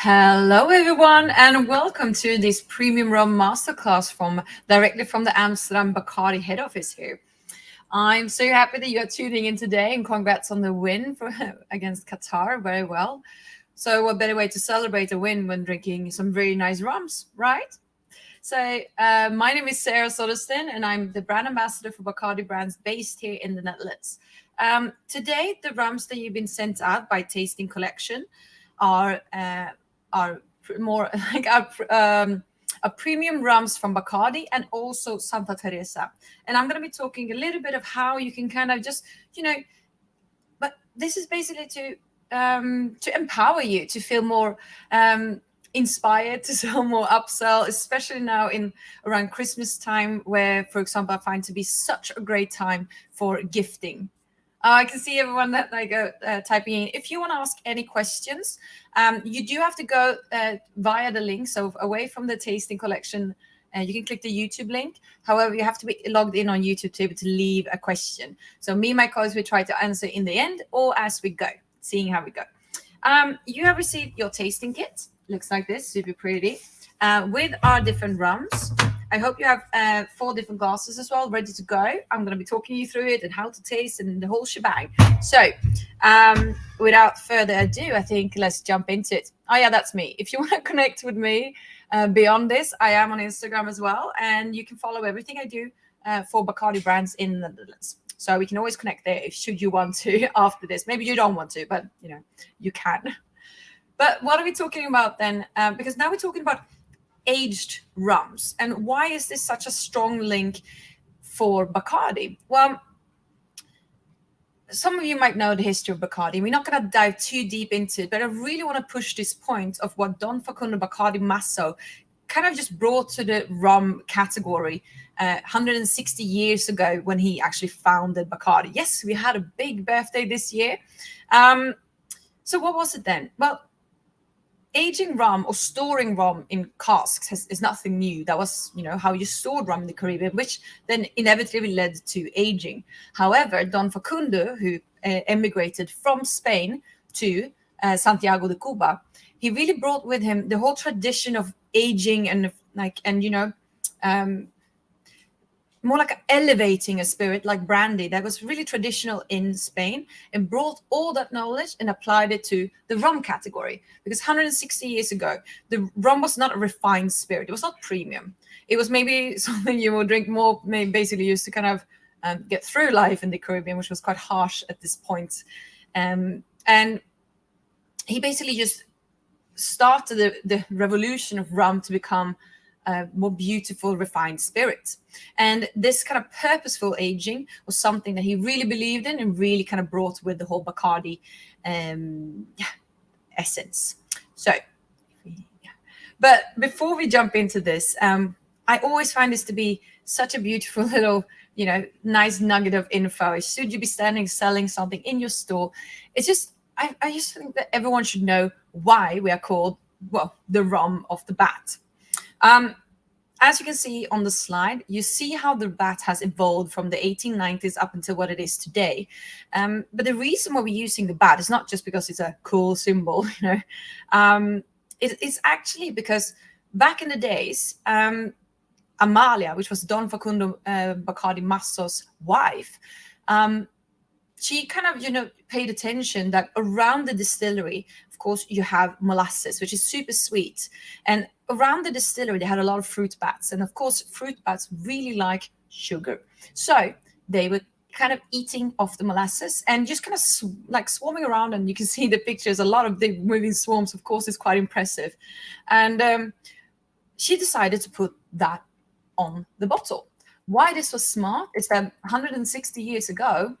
Hello, everyone, and welcome to this premium rum masterclass directly from the Amsterdam Bacardi head office here. I'm so happy that you are tuning in today, and congrats on the win against Qatar. Very well. So, what better way to celebrate a win when drinking some very nice rums, right? So, my name is Sarah Sodersten, and I'm the brand ambassador for Bacardi brands based here in the Netherlands. Today, the rums that you've been sent out by Tasting Collection are more like our premium rums from Bacardi and also Santa Teresa. And I'm going to be talking a little bit of how you can kind of just, but this is basically to empower you to feel more inspired to sell more upsell, especially now in around Christmas time, where, for example, I find to be such a great time for gifting. I can see everyone that typing in. If you want to ask any questions, you do have to go via the link. So away from the tasting collection, you can click the YouTube link. However, you have to be logged in on YouTube to be able to leave a question. So me and my colleagues will try to answer in the end or as we go, seeing how we go. You have received your tasting kit. Looks like this, super pretty, with our different rums. I hope you have 4 different glasses as well, ready to go. I'm going to be talking you through it and how to taste and the whole shebang. So without further ado, I think let's jump into it. Oh, yeah, that's me. If you want to connect with me beyond this, I am on Instagram as well. And you can follow everything I do for Bacardi brands in the Netherlands. So we can always connect there if should you want to after this. Maybe you don't want to, but, you can. But what are we talking about then? Because now we're talking about aged rums. And why is this such a strong link for Bacardi? Well, some of you might know the history of Bacardi. We're not going to dive too deep into it, but I really want to push this point of what Don Facundo Bacardi Masso kind of just brought to the rum category 160 years ago when he actually founded Bacardi. Yes, we had a big birthday this year. So what was it then? Well, aging rum or storing rum in casks is nothing new. That was, how you stored rum in the Caribbean, which then inevitably led to aging. However, Don Facundo, who emigrated from Spain to Santiago de Cuba, he really brought with him the whole tradition of aging and more like elevating a spirit like brandy that was really traditional in Spain, and brought all that knowledge and applied it to the rum category. Because 160 years ago, the rum was not a refined spirit. It was not premium. It was maybe something you would drink more, maybe basically used to kind of get through life in the Caribbean, which was quite harsh at this point. And he basically just started the revolution of rum to become more beautiful, refined spirit. And this kind of purposeful aging was something that he really believed in and really kind of brought with the whole Bacardi essence. So, but before we jump into this, I always find this to be such a beautiful little, nice nugget of info. Should you be selling something in your store? It's just, I just think that everyone should know why we are called, the rum of the bat. As you can see on the slide, you see how the bat has evolved from the 1890s up until what it is today. But the reason why we're using the bat is not just because it's a cool symbol, it's actually because back in the days, Amalia, which was Don Facundo Bacardi Masso's wife, she kind of, paid attention that around the distillery, of course, you have molasses, which is super sweet. And around the distillery, they had a lot of fruit bats. And of course, fruit bats really like sugar. So they were kind of eating off the molasses and just kind of swarming around. And you can see the pictures, a lot of the moving swarms, of course, is quite impressive. And she decided to put that on the bottle. Why this was smart is that 160 years ago,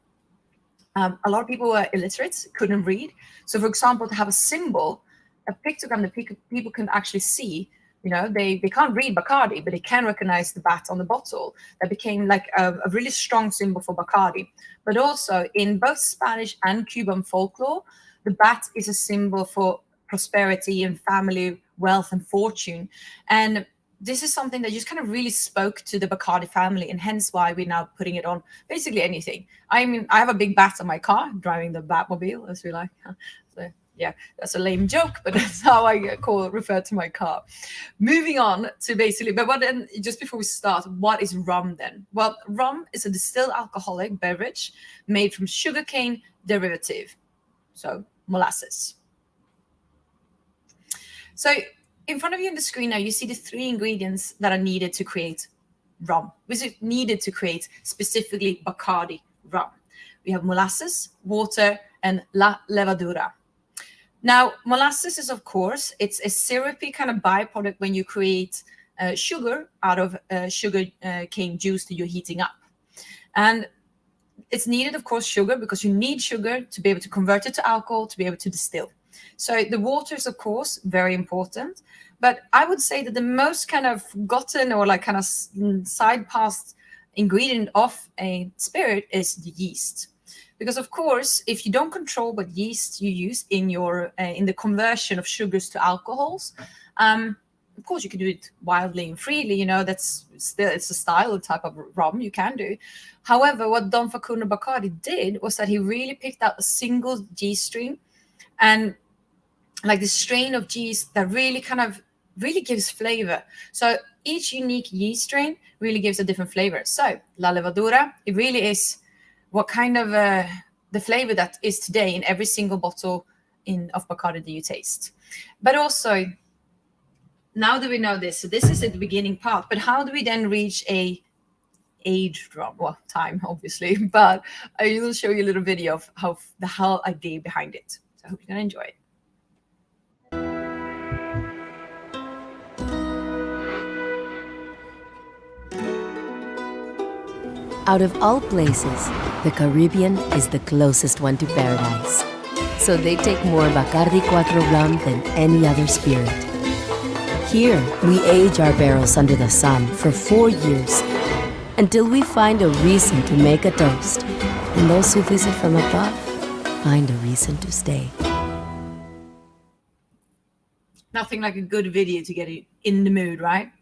a lot of people were illiterate, couldn't read. So, for example, to have a symbol, a pictogram that people can actually see, they can't read Bacardi, but they can recognize the bat on the bottle. That became like a really strong symbol for Bacardi. But also in both Spanish and Cuban folklore, the bat is a symbol for prosperity and family, wealth and fortune. And this is something that just kind of really spoke to the Bacardi family, and hence why we're now putting it on basically anything. I mean, I have a big bat on my car, driving the Batmobile, as we like. So Yeah, that's a lame joke, but that's how I refer to my car. Moving on to basically, but what then? Just before we start, what is rum then? Well, rum is a distilled alcoholic beverage made from sugarcane derivative, so molasses. So in front of you on the screen now, you see the three ingredients that are needed to create rum, which is needed to create specifically Bacardi rum. We have molasses, water, and la levadura. Now, molasses is, of course, it's a syrupy kind of byproduct when you create sugar out of sugar cane juice that you're heating up. And it's needed, of course, sugar, because you need sugar to be able to convert it to alcohol, to be able to distill. So the water is, of course, very important. But I would say that the most kind of forgotten or like kind of side passed ingredient of a spirit is the yeast. Because of course, if you don't control what yeast you use in your in the conversion of sugars to alcohols, of course you can do it wildly and freely. You know, that's still, it's a style, a type of rum you can do. However, what Don Facundo Bacardi did was that he really picked out a single yeast strain, and like the strain of yeast that really kind of really gives flavor. So each unique yeast strain really gives a different flavor. So La Levadura, it really is what kind of the flavor that is today in every single bottle of Bacardi that you taste. But also, now that we know this, so this is the beginning part, but how do we then reach a aged rum? Well, time, obviously, but I will show you a little video of how the whole idea behind it. So I hope you're going to enjoy it. Out of all places, the Caribbean is the closest one to paradise. So they take more Bacardi Cuatro rum than any other spirit. Here, we age our barrels under the sun for 4 years until we find a reason to make a toast. And those who visit from above find a reason to stay. Nothing like a good video to get you in the mood, right?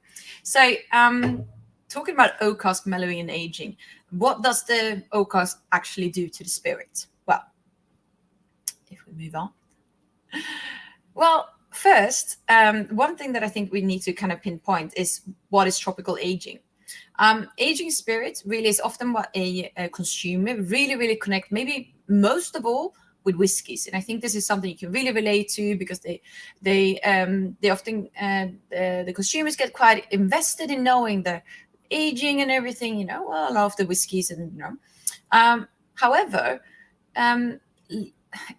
So, talking about oak cask mellowing and aging, what does the oak cask actually do to the spirit? Well, if we move on. Well, first, one thing that I think we need to kind of pinpoint is what is tropical aging. Aging spirit really is often what a consumer really connect, maybe most of all, with whiskeys. And I think this is something you can really relate to, because they often the consumers get quite invested in knowing the aging and everything, you know, well, a lot of the whiskeys and, you know. However,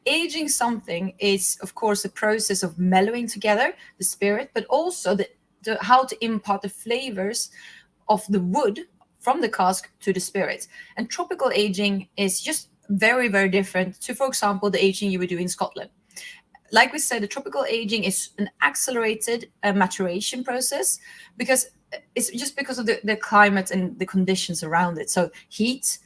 aging something is, of course, a process of mellowing together the spirit, but also how to impart the flavors of the wood from the cask to the spirit. And tropical aging is just very different to, for example, the aging you would do in Scotland. Like we said, the tropical aging is an accelerated maturation process, because it's just because of the climate and the conditions around it. So heat,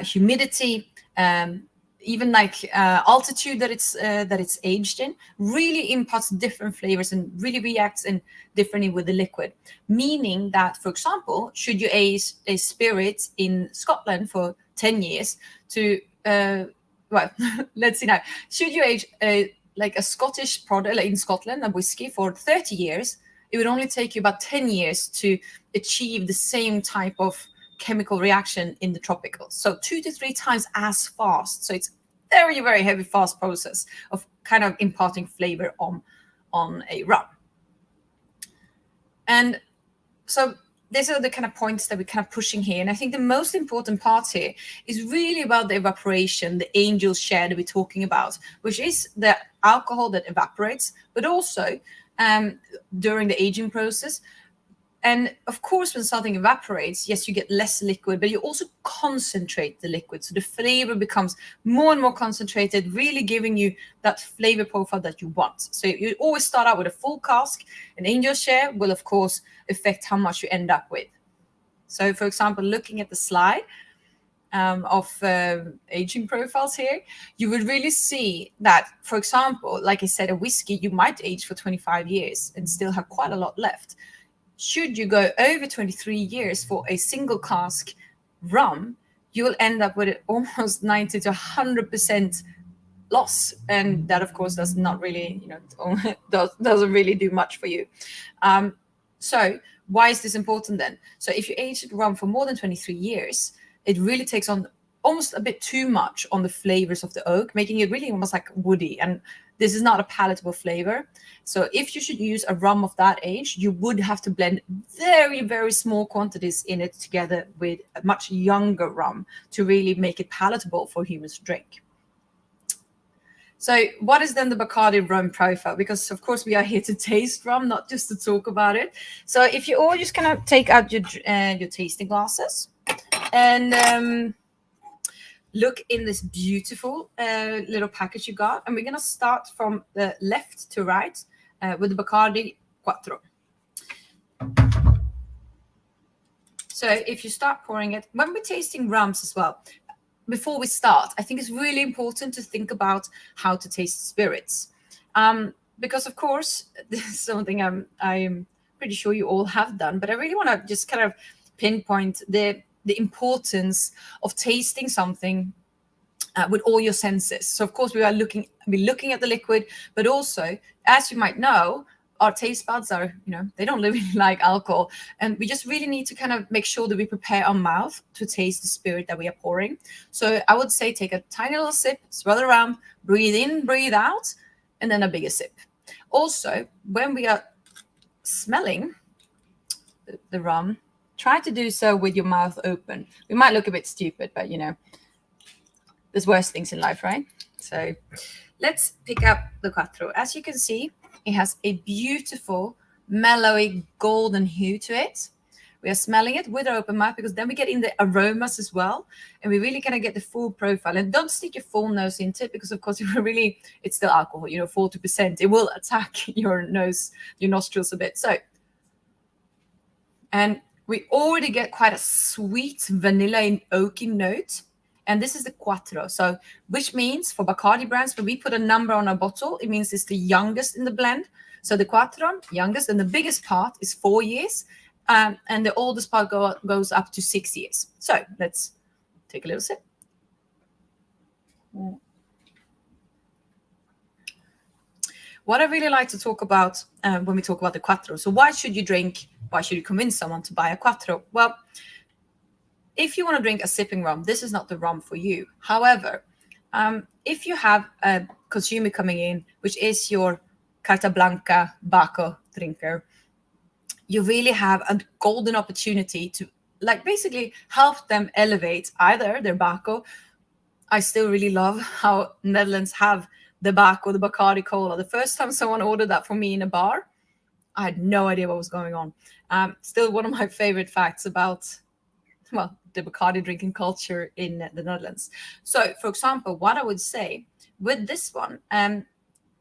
humidity, even like altitude that it's aged in, really imparts different flavors and really reacts in differently with the liquid. Meaning that, for example, should you age a spirit in Scotland for 10 years to well, let's see now. Should you age like a Scottish product, like in Scotland, a whiskey for 30 years, it would only take you about 10 years to achieve the same type of chemical reaction in the tropical. So 2 to 3 times as fast. So it's very heavy, fast process of kind of imparting flavor on a rum. And so these are the kind of points that we're kind of pushing here. And I think the most important part here is really about the evaporation, the angel's share that we're talking about, which is the alcohol that evaporates, but also during the aging process. And of course, when something evaporates, yes, you get less liquid, but you also concentrate the liquid. So the flavor becomes more and more concentrated, really giving you that flavor profile that you want. So you always start out with a full cask. An angel share will, of course, affect how much you end up with. So, for example, looking at the slide of aging profiles here, you would really see that, for example, like I said, a whiskey, you might age for 25 years and still have quite a lot left. Should you go over 23 years for a single cask rum, you will end up with almost 90 to 100% loss, and that of course does not really, doesn't really do much for you. So why is this important then? So if you age rum for more than 23 years, it really takes on almost a bit too much on the flavors of the oak, making it really almost like woody, and this is not a palatable flavor. So if you should use a rum of that age, you would have to blend very, very small quantities in it together with a much younger rum to really make it palatable for humans to drink. So what is then the Bacardi rum profile? Because of course we are here to taste rum, not just to talk about it. So if you all just kind of take out your tasting glasses and look in this beautiful little package you got, and we're going to start from the left to right with the Bacardi Quattro. So if you start pouring it, when we're tasting rums as well, before we start, I think it's really important to think about how to taste spirits. Because of course, this is something I'm pretty sure you all have done, but I really want to just kind of pinpoint the importance of tasting something with all your senses. So of course we are looking at the liquid, but also, as you might know, our taste buds are, they don't really like alcohol. And we just really need to kind of make sure that we prepare our mouth to taste the spirit that we are pouring. So I would say take a tiny little sip, swirl around, breathe in, breathe out, and then a bigger sip. Also, when we are smelling the rum, try to do so with your mouth open. We might look a bit stupid, but there's worse things in life, right? So let's pick up the Quattro. As you can see, it has a beautiful, mellowy, golden hue to it. We are smelling it with our open mouth because then we get in the aromas as well. And we really kind of get the full profile. And don't stick your full nose into it because, of course, it's still alcohol, 40%. It will attack your nose, your nostrils a bit. So, and we already get quite a sweet vanilla and oaky note. And this is the Quattro. So, which means for Bacardi brands, when we put a number on a bottle, it means it's the youngest in the blend. So the Quattro, youngest, and the biggest part is 4 years. And the oldest part goes up to 6 years. So let's take a little sip. What I really like to talk about when we talk about the Quattro. So why should you convince someone to buy a Quattro? Well, if you want to drink a sipping rum, this is not the rum for you. However, if you have a consumer coming in, which is your Carta Blanca Baco drinker, you really have a golden opportunity to basically help them elevate either their Baco. I still really love how Netherlands have the Baco, the Bacardi Cola. The first time someone ordered that for me in a bar, I had no idea what was going on. Still one of my favorite facts about the Bacardi drinking culture in the Netherlands. So, for example, what I would say with this one,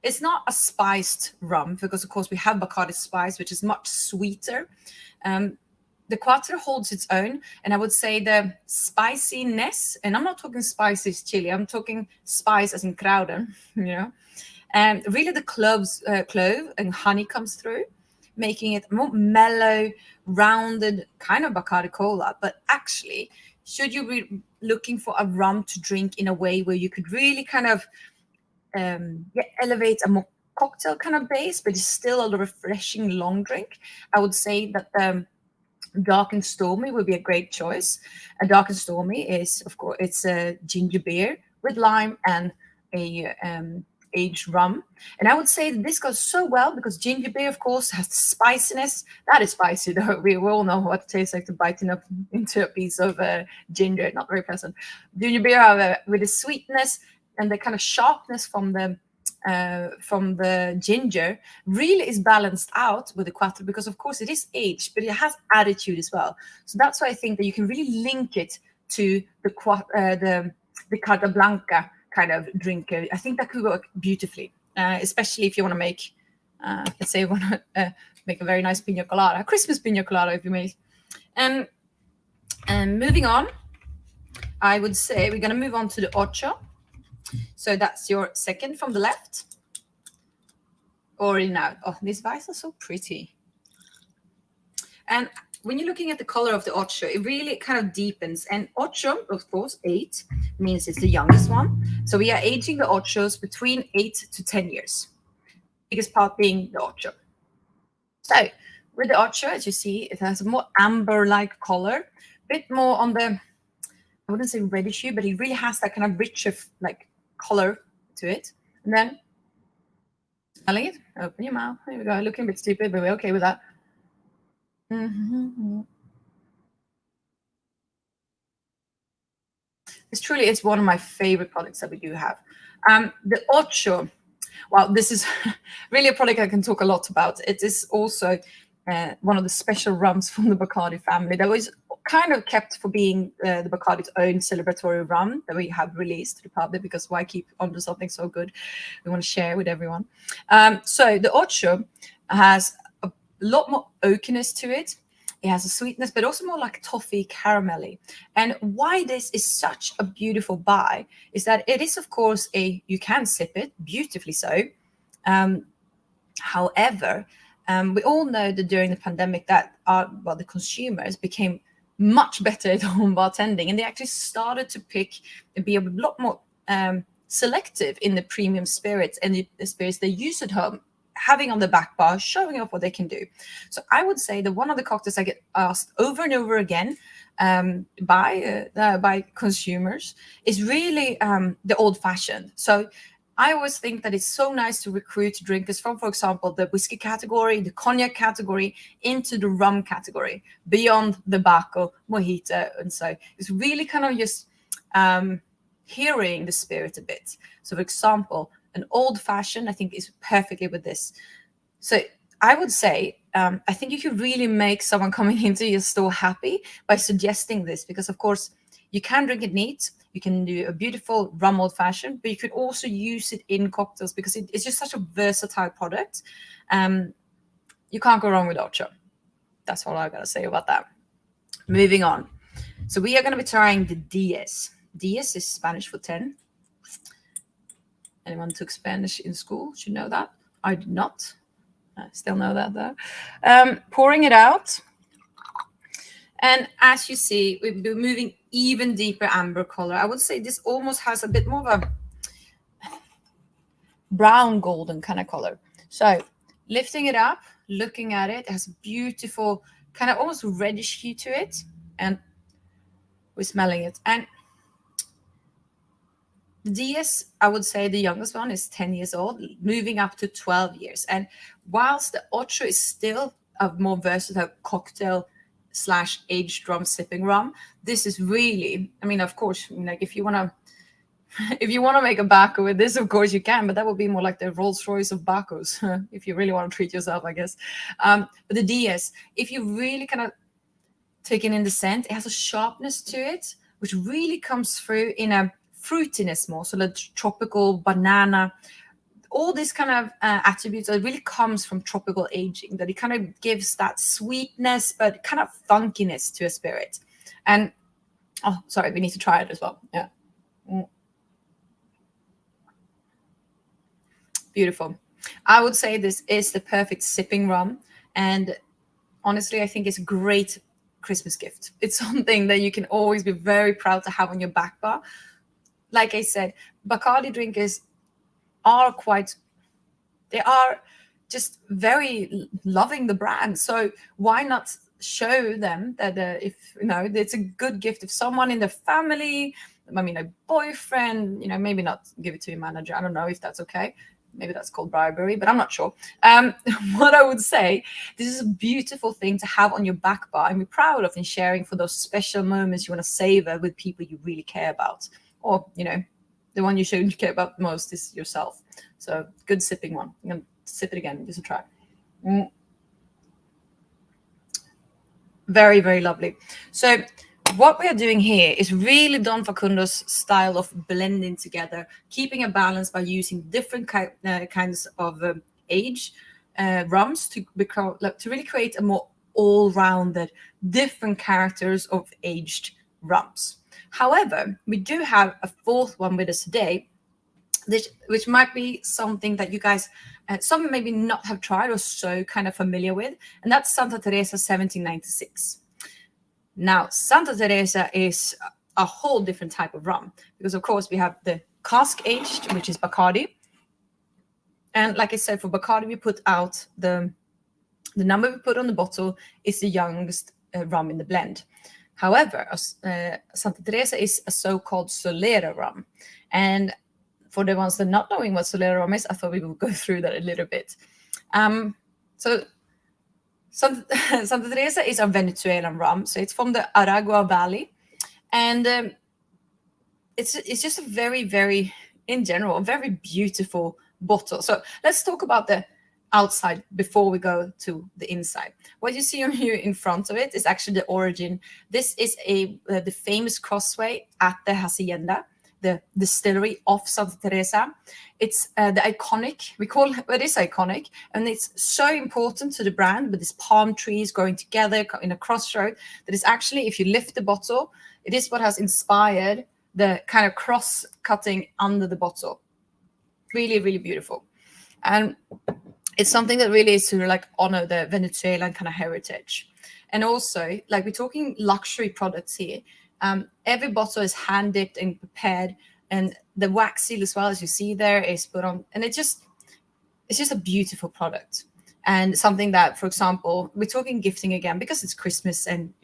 it's not a spiced rum because, of course, we have Bacardi Spice, which is much sweeter. The Quattro holds its own, and I would say the spiciness, and I'm not talking spicy as chili, I'm talking spice as in kruiden, and really the clove and honey comes through, making it more mellow, rounded, kind of Bacardi Cola. But actually, should you be looking for a rum to drink in a way where you could really kind of elevate a more cocktail kind of base, but it's still a refreshing long drink, I would say that Dark and Stormy would be a great choice. A Dark and Stormy is, of course, it's a ginger beer with lime and a aged rum. And I would say that this goes so well because ginger beer, of course, has the spiciness. That is spicy, though. We all know what it tastes like to biting up into a piece of ginger. Not very pleasant. Ginger beer with the sweetness and the kind of sharpness from the ginger really is balanced out with the Quattro because, of course, it is aged, but it has attitude as well. So that's why I think that you can really link it to the Carta Blanca kind of drink. I think that could work beautifully, especially if you want to make, let's say, you want to make a very nice pina colada, a Christmas pina colada, if you may. And moving on, I would say we're going to move on to the Ocho. So that's your second from the left. Already now. Oh, these vials are so pretty. And when you're looking at the color of the ocho, it really kind of deepens. And ocho, of course, 8 means it's the youngest one. So we are aging the ochos between 8 to 10 years. Biggest part being the ocho. So with the ocho, as you see, it has a more amber-like color, a bit more on the, I wouldn't say reddish hue, but it really has that kind of richer like color to it. And then smelling it, open your mouth. Here we go. Looking a bit stupid, but we're okay with that. This truly is one of my favorite products that we do have. The Ocho, well, this is really a product I can talk a lot about. It is also one of the special rums from the Bacardi family that was kind of kept for being the Bacardi's own celebratory rum that we have released to the public, because why keep onto something so good? We want to share with everyone. So the Ocho has a lot more oakiness to it. It has a sweetness, but also more like toffee caramelly. And why this is such a beautiful buy is that it is, of course, you can sip it, beautifully so. However, we all know that during the pandemic that the consumers became much better at home bartending, and they actually started to pick and be a lot more selective in the premium spirits and the spirits they use at home, having on the back bar, showing off what they can do. So I would say that one of the cocktails I get asked over and over again by consumers is really the old fashioned. So I always think that it's so nice to recruit drinkers from, for example, the whiskey category, the cognac category, into the rum category, beyond the Baco, Mojito. And so it's really kind of just hearing the spirit a bit. So, for example, an old fashioned, I think, is perfectly with this. So I would say, I think you could really make someone coming into your store happy by suggesting this, because, of course, you can drink it neat. You can do a beautiful rum old fashioned, but you could also use it in cocktails because it's just such a versatile product. You can't go wrong with Ocho. That's all I got to say about that. Moving on. So we are going to be trying the Diez. Diez is Spanish for 10. Anyone who took Spanish in school should know that. I did not. I still know that though. Pouring it out. And as you see, we've been moving even deeper amber color. I would say this almost has a bit more of a brown golden kind of color. So lifting it up, looking at it, it has a beautiful kind of almost reddish hue to it. And we're smelling it. And the Diez, I would say the youngest one is 10 years old, moving up to 12 years. And whilst the Ocho is still a more versatile cocktail / aged rum sipping rum, this is really, I mean, of course, like if you want to make a Baco with this, of course you can, but that would be more like the Rolls Royce of Bacos, if you really want to treat yourself, I guess. But the Diez, if you really kind of taking in the scent, it has a sharpness to it, which really comes through in a fruitiness more, so the tropical banana, all these kind of attributes that really comes from tropical aging, that it kind of gives that sweetness, but kind of funkiness to a spirit. And, oh, sorry, we need to try it as well. Yeah. Beautiful. I would say this is the perfect sipping rum. And honestly, I think it's a great Christmas gift. It's something that you can always be very proud to have on your back bar. Like I said, Bacardi drinkers are just very loving the brand. So why not show them that if it's a good gift, if someone in the family, I mean a boyfriend, maybe not give it to your manager. I don't know if that's okay. Maybe that's called bribery, but I'm not sure. What I would say, this is a beautiful thing to have on your back bar and be proud of, and sharing for those special moments you want to savor with people you really care about. Or, the one you should care about most is yourself. So good sipping one. I'm going to sip it again, just a try. Very, very lovely. So what we are doing here is really Don Facundo's style of blending together, keeping a balance by using different kinds of age rums to really create a more all-rounded, different characters of aged rums. However, we do have a fourth one with us today, which might be something that you guys, some maybe not have tried or so kind of familiar with, and that's Santa Teresa 1796. Now, Santa Teresa is a whole different type of rum, because of course we have the cask aged, which is Bacardi, and like I said, for Bacardi we put out the number we put on the bottle is the youngest rum in the blend. However, Santa Teresa is a so-called Solera rum, and for the ones that not knowing what Solera rum is, I thought we would go through that a little bit. So Santa Teresa is a Venezuelan rum, so it's from the Aragua Valley, and it's just a very, very, in general, a very beautiful bottle. So let's talk about the outside before we go to the inside. What you see on here in front of it is actually the origin. This is the famous crossway at the Hacienda, the distillery of Santa Teresa. It's the iconic, it is iconic, and it's so important to the brand with these palm trees growing together in a crossroad that is actually, if you lift the bottle, it is what has inspired the kind of cross cutting under the bottle. Really, really beautiful. And it's something that really is to like honor the Venezuelan kind of heritage. And also, like, we're talking luxury products here. Every bottle is hand dipped and prepared, and the wax seal as well, as you see there, is put on, and it's just a beautiful product, and something that, for example, we're talking gifting again because it's Christmas, and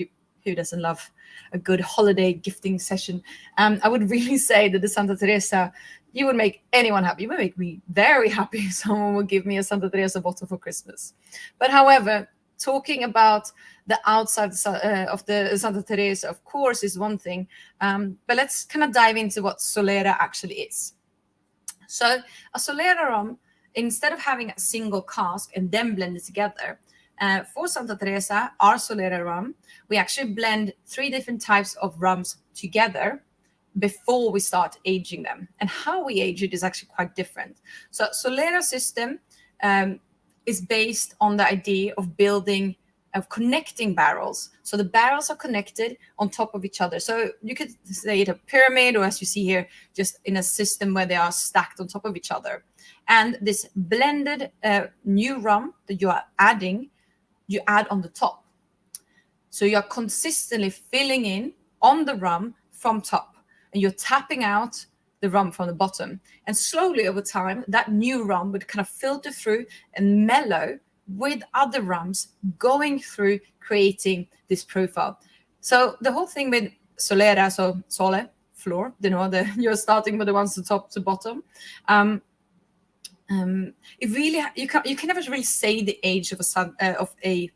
who doesn't love a good holiday gifting session? I would really say that the Santa Teresa, you would make anyone happy. You would make me very happy if someone would give me a Santa Teresa bottle for Christmas. But however, talking about the outside of the Santa Teresa, of course, is one thing. But let's kind of dive into what Solera actually is. So a Solera rum, instead of having a single cask and then blend it together, for Santa Teresa, our Solera rum, we actually blend 3 different types of rums together before we start aging them. And how we age it is actually quite different. So Solera system is based on the idea of connecting barrels. So the barrels are connected on top of each other. So you could say it a pyramid, or as you see here, just in a system where they are stacked on top of each other. And this blended new rum that you are adding, you add on the top. So you're consistently filling in on the rum from top, and you're tapping out the rum from the bottom. And slowly over time, that new rum would kind of filter through and mellow with other rums going through, creating this profile. So the whole thing with Solera, so sole, floor, you're starting with the ones from top to bottom. It really, you can never really say the age of a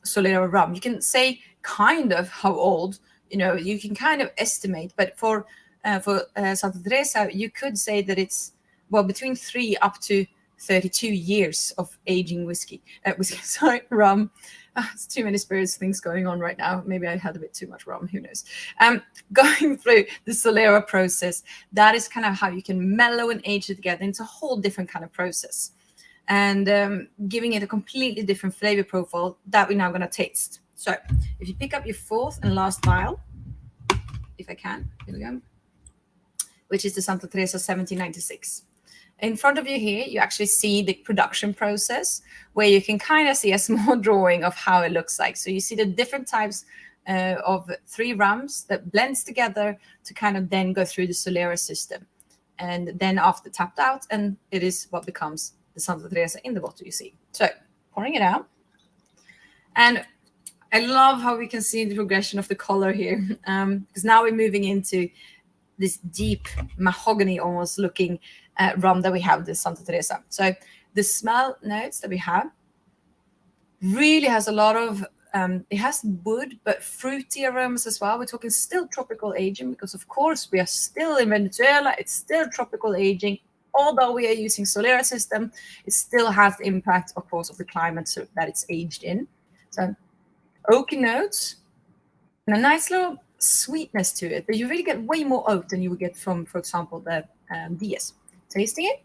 Solera rum. You can say kind of how old, you can kind of estimate, but for Santa Teresa, you could say that it's between 3 up to 32 years of aging rum. It's too many spirits things going on right now. Maybe I had a bit too much rum, who knows. Going through the Solera process, that is kind of how you can mellow and age it together. It's a whole different kind of process, and giving it a completely different flavor profile that we're now going to taste. So if you pick up your 4th and last vial, if I can, here we go, which is the Santa Teresa 1796. In front of you here, you actually see the production process, where you can kind of see a small drawing of how it looks like. So you see the different types of 3 rums that blends together to kind of then go through the Solera system. And then after tapped out, and it is what becomes the Santa Teresa in the bottle you see. So pouring it out. And I love how we can see the progression of the color here, because now we're moving into this deep mahogany almost looking rum that we have, this Santa Teresa. So the smell notes that we have really has a lot of, it has wood, but fruity aromas as well. We're talking still tropical aging, because of course we are still in Venezuela. It's still tropical aging. Although we are using Solera system, it still has the impact, of course, of the climate that it's aged in. So oaky notes and a nice little sweetness to it, but you really get way more oak than you would get from, for example, the DS. Tasting it.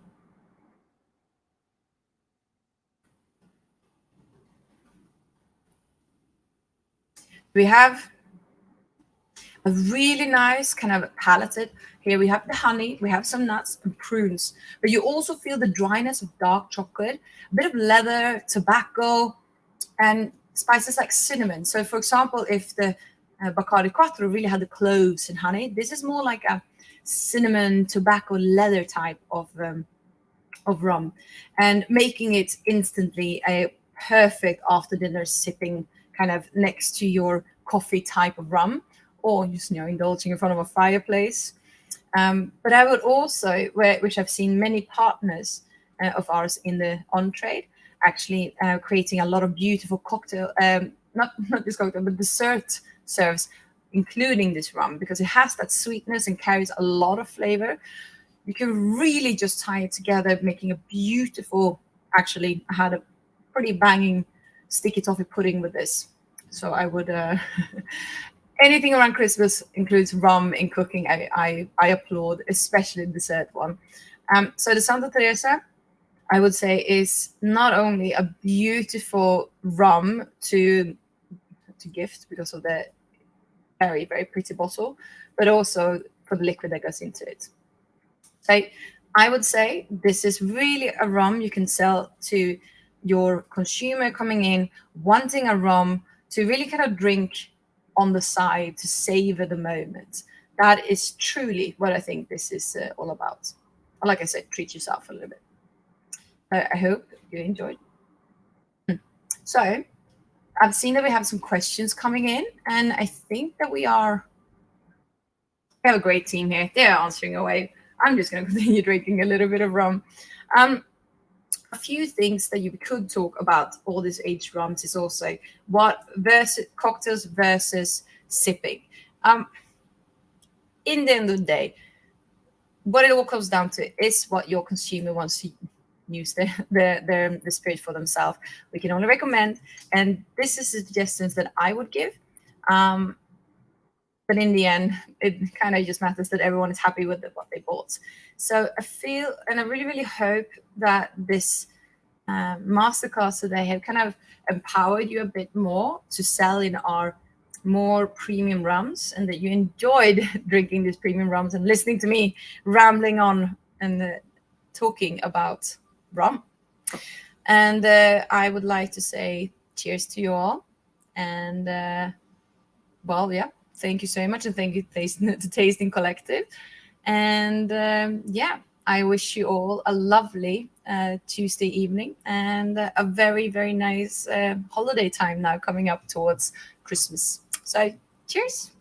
We have a really nice kind of palated. Here we have the honey, we have some nuts and prunes, but you also feel the dryness of dark chocolate, a bit of leather, tobacco, and spices like cinnamon. So, for example, if the Bacardi Quattro really had the cloves and honey, this is more like a cinnamon, tobacco, leather type of rum, and making it instantly a perfect after dinner sipping kind of next to your coffee type of rum, or just indulging in front of a fireplace. But I would also, which I've seen many partners of ours in the on trade, actually creating a lot of beautiful cocktail, not this cocktail, but dessert serves, including this rum, because it has that sweetness and carries a lot of flavor. You can really just tie it together, making a beautiful. Actually, I had a pretty banging sticky toffee pudding with this. So I would anything around Christmas includes rum in cooking. I applaud, especially the dessert one. So the Santa Teresa, I would say, is not only a beautiful rum to gift because of the very, very pretty bottle, but also for the liquid that goes into it. So I would say this is really a rum you can sell to your consumer coming in, wanting a rum to really kind of drink on the side to savor the moment. That is truly what I think this is all about. Like I said, treat yourself a little bit. I hope you enjoyed. So I've seen that we have some questions coming in, and I think that we have a great team here. They're answering away. I'm just going to continue drinking a little bit of rum. A few things that you could talk about all these aged rums is also what versus cocktails versus sipping. In the end of the day, what it all comes down to is what your consumer wants to use the spirit for themselves. We can only recommend, and this is suggestions that I would give. But in the end, it kind of just matters that everyone is happy with what they bought. So I feel, and I really, really hope that this masterclass today have kind of empowered you a bit more to sell in our more premium rums, and that you enjoyed drinking these premium rums and listening to me rambling on and talking about rum. And I would like to say cheers to you all. And well, yeah, thank you so much. And thank you to Tasting Collective. And yeah, I wish you all a lovely Tuesday evening and a very, very nice holiday time now coming up towards Christmas. So cheers.